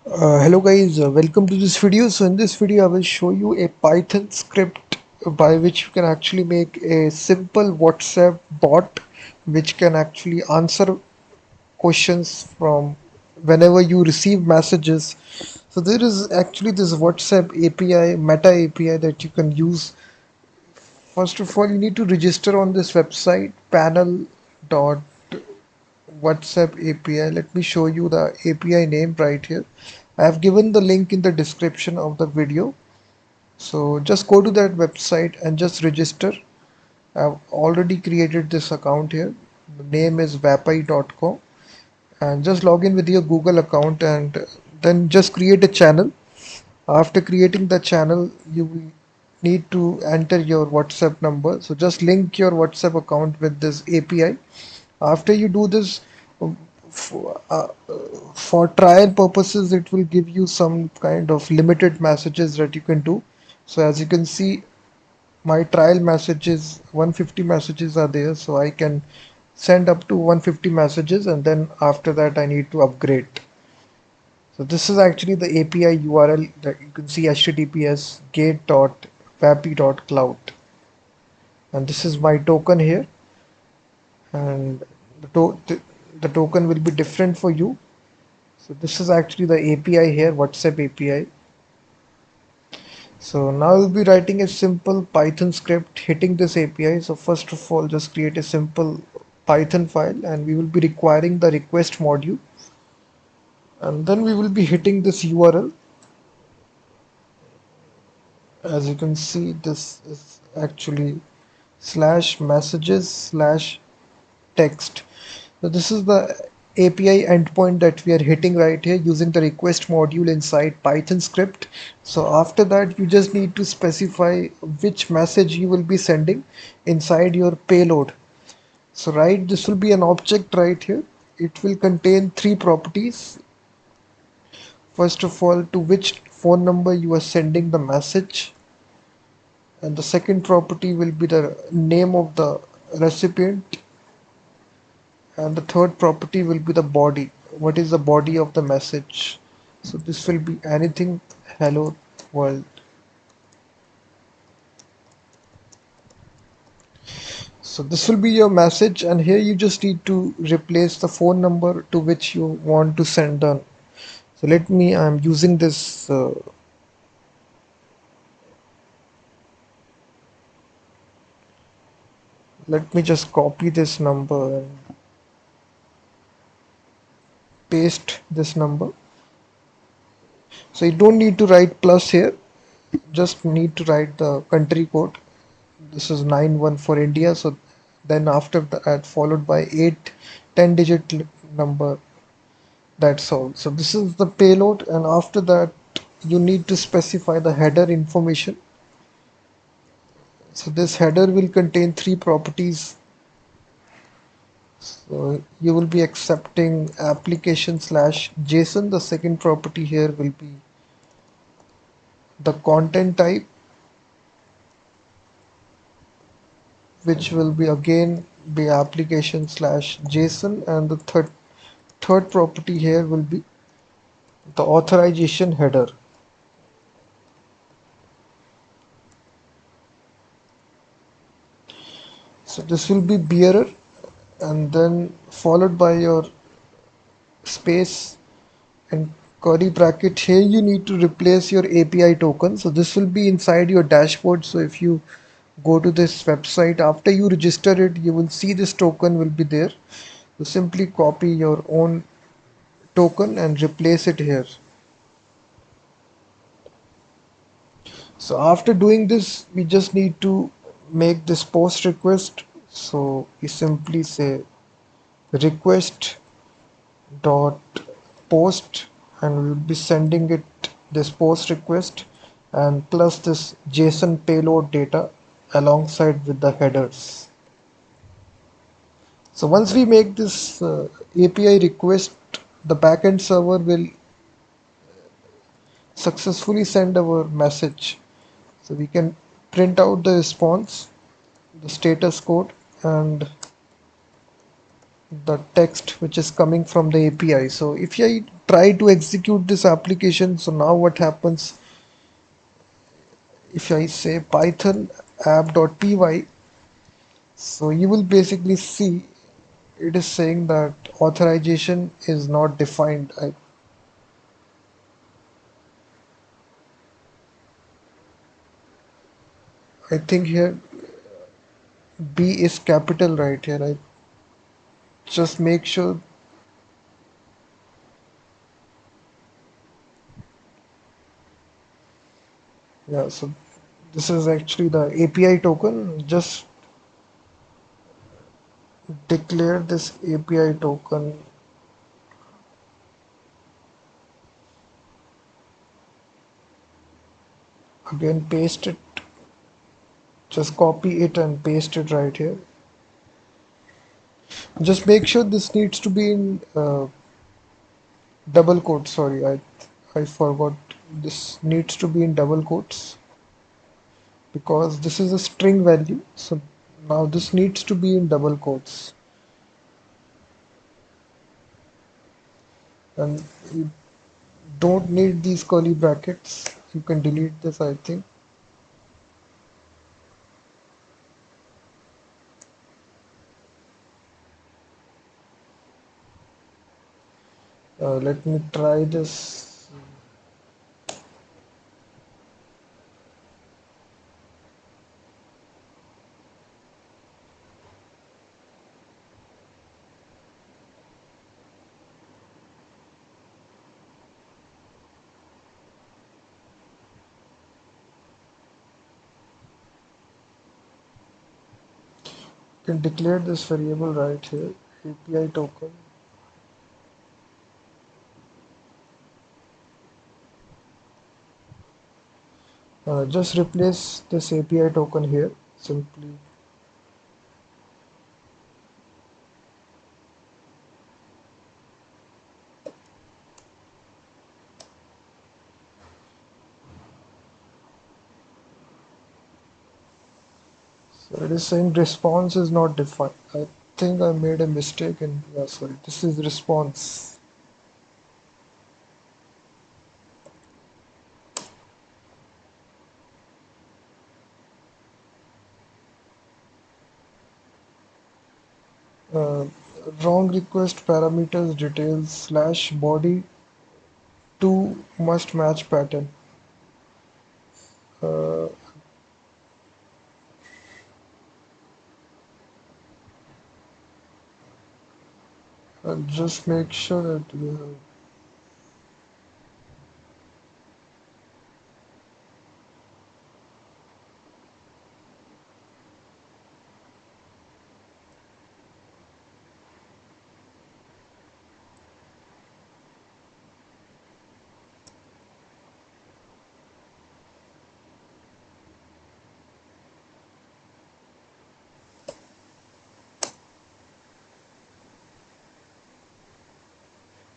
Hello guys, welcome to this video. So in this video I will show you a Python script by which you can actually make a simple WhatsApp bot which can actually answer questions from whenever you receive messages. So there is actually this WhatsApp API, Meta API that you can use. First of all, you need to register on this website panel.whatsapp API. Let me show you the API name right here. I have given the link in the description of the video. So just go to that website and just register. I've already created this account here. The name is vapai.com and just log in with your Google account and then just create a channel. After creating the channel, you will need to enter your WhatsApp number. So just link your WhatsApp account with this API. After you do this, for, uh, for trial purposes, it will give you some kind of limited messages that you can do. So as you can see, my trial messages, 150 messages are there. So I can send up to 150 messages, and then after that I need to upgrade. So this is actually the API URL that you can see, https gate.vapi.cloud, and this is my token here, and the token will be different for you. So this is actually the API here, WhatsApp API. So now we'll be writing a simple Python script hitting this API. So first of all, just create a simple Python file, and we will be requiring the request module, and then we will be hitting this URL. As you can see, this is actually slash messages slash text. So this is the API endpoint that we are hitting right here using the request module inside Python script. So after that, you just need to specify which message you will be sending inside your payload. So right, this will be an object right here. It will contain three properties. First of all, to which phone number you are sending the message, and the second property will be the name of the recipient, and the third property will be the body. What is the body of the message? So this will be anything, hello world. So this will be your message, and here you just need to replace the phone number to which you want to send on. So I'm using this, let me just copy this number and paste this number. So you don't need to write plus here, just need to write the country code. This is 91 for India. So then after that, followed by 8 10-digit number. That's all. So this is the payload, and after that you need to specify the header information. So this header will contain three properties. So you will be accepting application slash JSON. The second property here will be the content type, which will be again be application slash JSON, and the third property here will be the authorization header. So this will be bearer, and then followed by your space and curly bracket. Here you need to replace your API token. So this will be inside your dashboard. So if you go to this website after you register it, you will see this token will be there. So simply copy your own token and replace it here. So after doing this, we just need to make this post request. So we simply say request dot post, and we will be sending it this post request and plus this JSON payload data alongside with the headers. So once we make this API request, the backend server will successfully send our message. So we can print out the response, the status code, and the text which is coming from the API. So if I try to execute this application, so now what happens if I say python app.py, so you will basically see it is saying that authorization is not defined. I think here B is capital right here. I just make sure. Yeah, so this is actually the API token. Just declare this API token, again paste it, just copy it and paste it right here. Just make sure this needs to be in double quotes. Sorry, I forgot. This needs to be in double quotes because this is a string value. So now this needs to be in double quotes, and you don't need these curly brackets. You can delete this, I think. Let me try this. You can declare this variable right here, API token. Just replace this API token here. Simply so it is saying response is not defined. I think I made a mistake and yeah, sorry, this is response. Uh, Wrong request parameters details slash body to must match pattern. Uh, I'll just make sure that we have.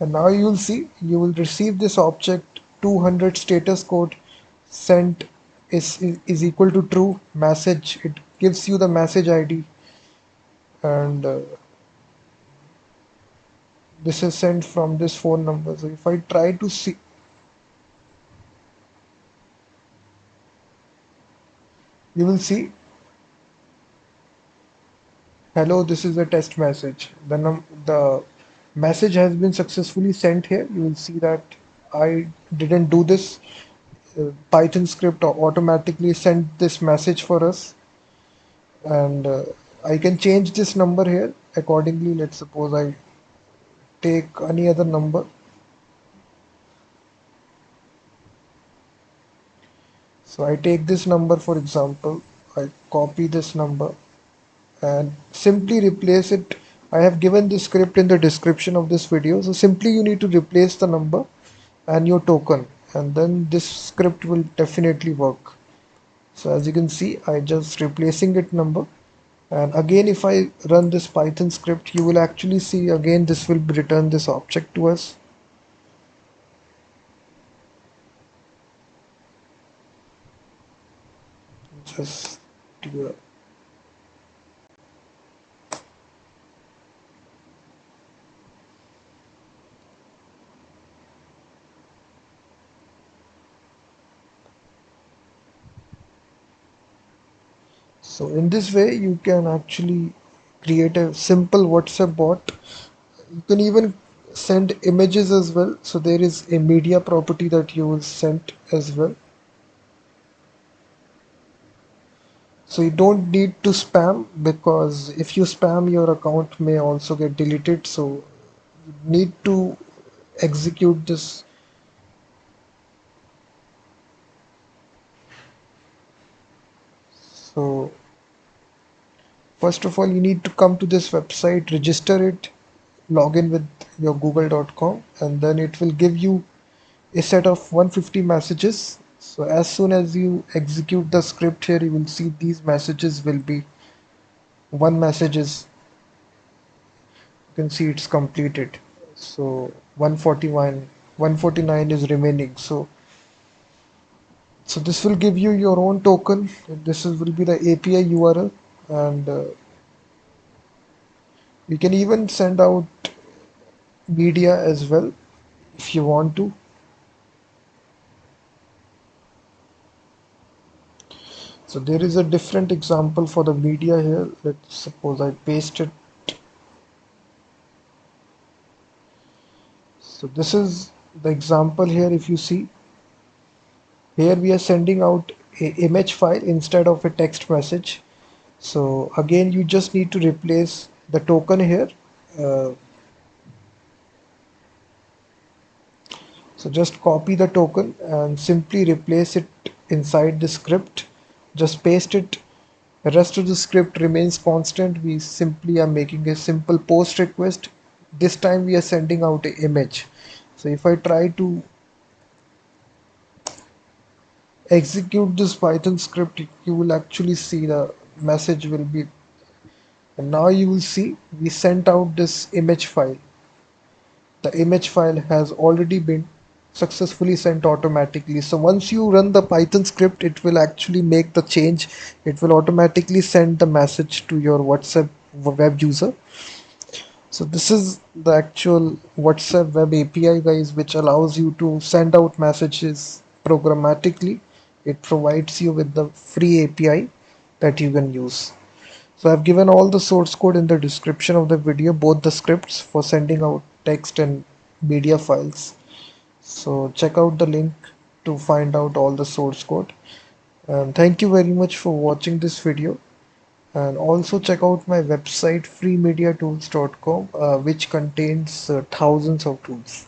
And now you will see you will receive this object 200 status code sent is equal to true message. It gives you the message ID, and this is sent from this phone number. So if I try to see, you will see, hello, this is a test message. The message has been successfully sent here. You will see that I didn't do this. Python script automatically sent this message for us, and I can change this number here accordingly. Let's suppose I take any other number. So I take this number for example. I copy this number and simply replace it. I have given the script in the description of this video. So simply you need to replace the number and your token, and then this script will definitely work. So as you can see, I just replacing it number, and again if I run this Python script, you will actually see again this will return this object to us. Just do So in this way you can actually create a simple WhatsApp bot. You can even send images as well. So there is a media property that you will send as well. So you don't need to spam, because if you spam, your account may also get deleted. So you need to execute this. So first of all, you need to come to this website, register it, log in with your google.com, and then it will give you a set of 150 messages. So as soon as you execute the script here, you will see these messages will be one message is, you can see it's completed. So 149 is remaining. So this will give you your own token. Will be the API URL, and you can even send out media as well if you want to. So there is a different example for the media here. Let's suppose I paste it. So this is the example here. If you see here, we are sending out a image file instead of a text message. So again, you just need to replace the token here. Uh, so just copy the token and simply replace it inside the script. Just paste it. The rest of the script remains constant. We simply are making a simple post request. This time we are sending out an image. So if I try to execute this Python script, you will actually see the message will be, and now you will see we sent out this image file. The image file has already been successfully sent automatically. So once you run the Python script, it will actually make the change. It will automatically send the message to your WhatsApp web user. So this is the actual WhatsApp web API, guys, which allows you to send out messages programmatically. It provides you with the free API that you can use. So I've given all the source code in the description of the video, both the scripts for sending out text and media files. So check out the link to find out all the source code. And thank you very much for watching this video. And also check out my website freemediatools.com, which contains thousands of tools.